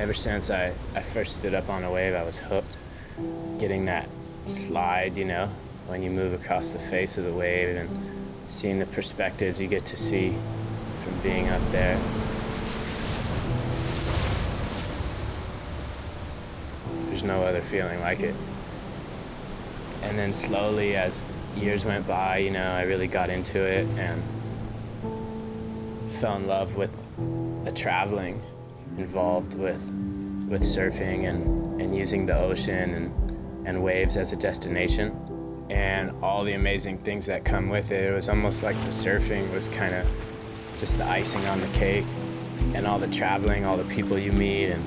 Ever since I first stood up on a wave, I was hooked. Getting that slide, you know, when you move across the face of the wave and seeing the perspectives you get to see from being up there. There's no other feeling like it. And then slowly, as years went by, you know, I really got into it and fell in love with the traveling involved with surfing and using the ocean and waves as a destination and all the amazing things that come with it. It was almost like the surfing was kind of just the icing on the cake, and all the traveling, all the people you meet and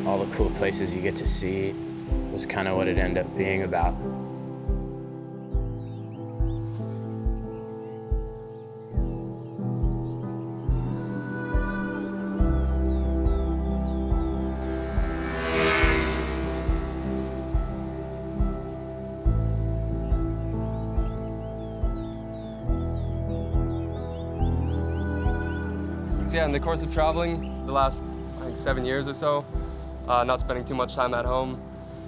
all the cool places you get to see was kind of what it ended up being about. So yeah, in the course of traveling, the last, I think, 7 years or so, not spending too much time at home,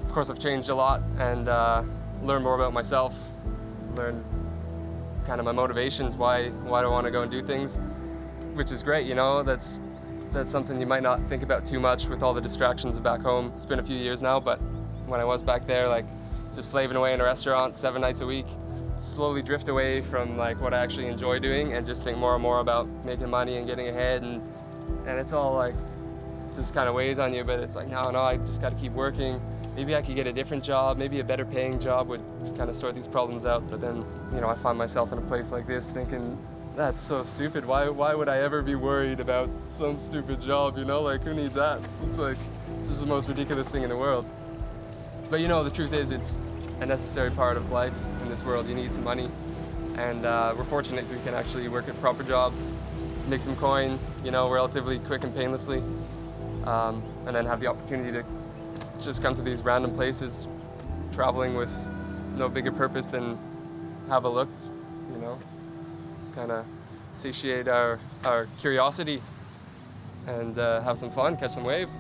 of course I've changed a lot and learned more about myself, learned kind of my motivations, why do I want to go and do things, which is great, you know, that's something you might not think about too much with all the distractions back home. It's been a few years now, but when I was back there, like, just slaving away in a restaurant 7 nights a week, slowly drift away from like what I actually enjoy doing and just think more and more about making money and getting ahead, and it's all like just kind of weighs on you, but it's like no, I just got to keep working. Maybe I could get a different job, maybe a better paying job would kind of sort these problems out. But then, you know, I find myself in a place like this thinking, that's so stupid. Why would I ever be worried about some stupid job, you know? Like, who needs that? It's like, it's just the most ridiculous thing in the world. But you know, the truth is it's a necessary part of life in this world. You need some money, and we're fortunate we can actually work a proper job, make some coin, you know, relatively quick and painlessly, and then have the opportunity to just come to these random places, traveling with no bigger purpose than have a look, you know, kind of satiate our curiosity and have some fun, catch some waves.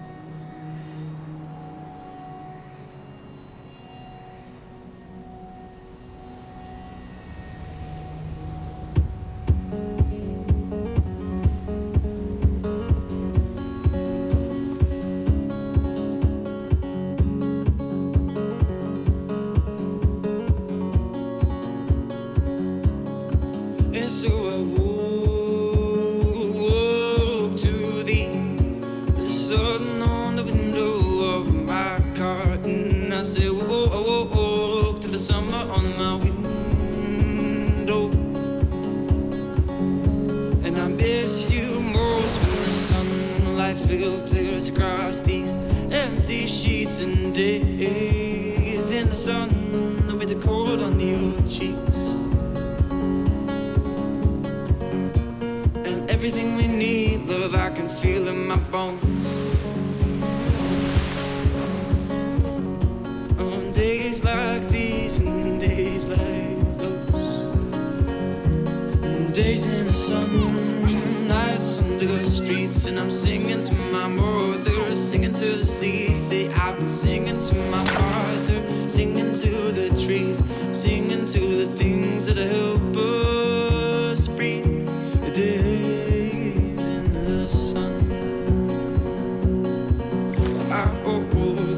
And so I woke to the sun on the window of my car, and I said, woke to the summer on my window. And I miss you most when the sunlight filters across these empty sheets and days in the sun with the cold on your cheeks. Everything we need, love, I can feel in my bones. On days like these and days like those, and days in the sun, nights under the streets, and I'm singing to my mother, singing to the sea. Say I've been singing to my father, singing to the trees, singing to the things that help us breathe. Days in the sun,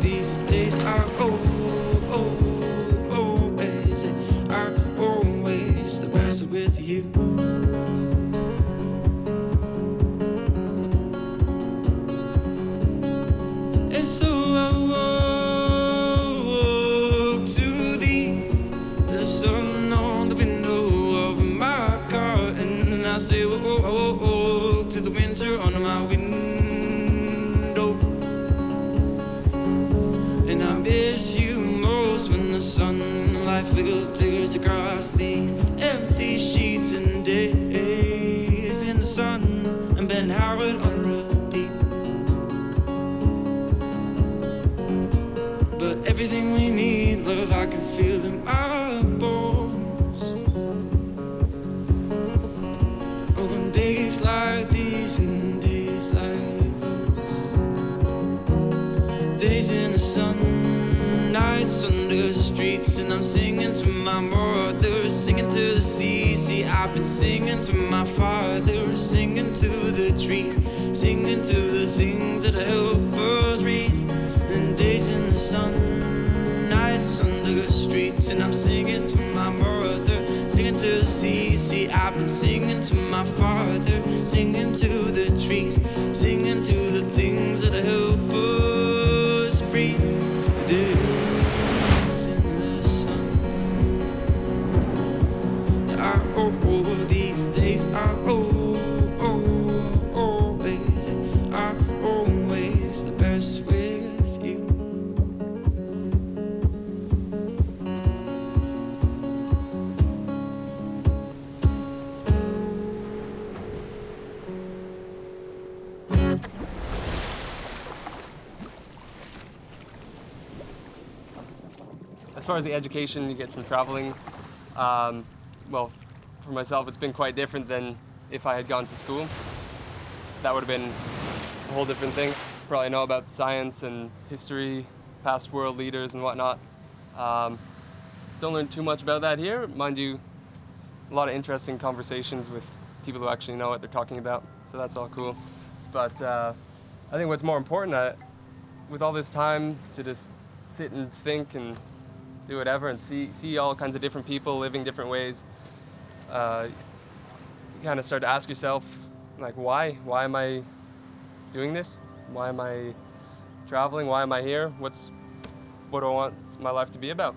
these days are always the best with you. And so I woke to the sun on the window of my car, and I say, woke to the winter on my window. And I miss you most when the sunlight filters across these empty sheets and days in the sun, and Ben Howard on repeat. But everything we need, love, I can feel in my bones. Oh, on days like these and days like those, nights under the streets, and I'm singing to my mother, singing to the sea. See, I've been singing to my father, singing to the trees, singing to the things that help us breathe. And days in the sun, nights under the streets, and I'm singing to my mother, singing to the sea. See, I've been singing to my father, singing to the trees, singing to the things that help us breathe. Days in the sun are these days are always the best with you. As far as the education you get from traveling, well, for myself, it's been quite different than if I had gone to school. That would have been a whole different thing. Probably know about science and history, past world leaders and whatnot. Don't learn too much about that here. Mind you, a lot of interesting conversations with people who actually know what they're talking about, so that's all cool. But I think what's more important, with all this time to just sit and think and do whatever and see all kinds of different people living different ways, you kind of start to ask yourself, like, why am I doing this? Why am I traveling? Why am I here? What do I want my life to be about?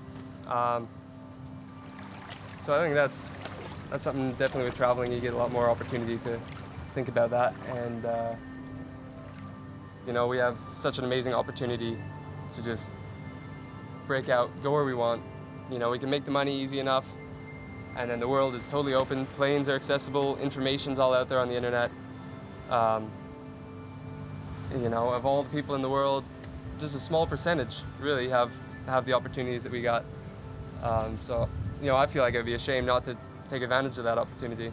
So I think that's something definitely with traveling. You get a lot more opportunity to think about that, and you know, we have such an amazing opportunity to just break out, go where we want. You know, we can make the money easy enough, and then the world is totally open. Planes are accessible, information's all out there on the internet. You know, of all the people in the world, just a small percentage really have the opportunities that we got. So, you know, I feel like it would be a shame not to take advantage of that opportunity.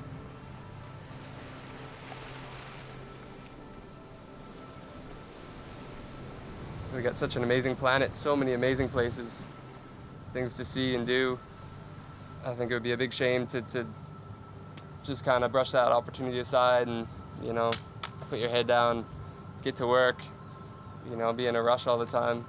We got such an amazing planet, so many amazing places, things to see and do. I think it would be a big shame to just kind of brush that opportunity aside and, you know, put your head down, get to work, you know, be in a rush all the time.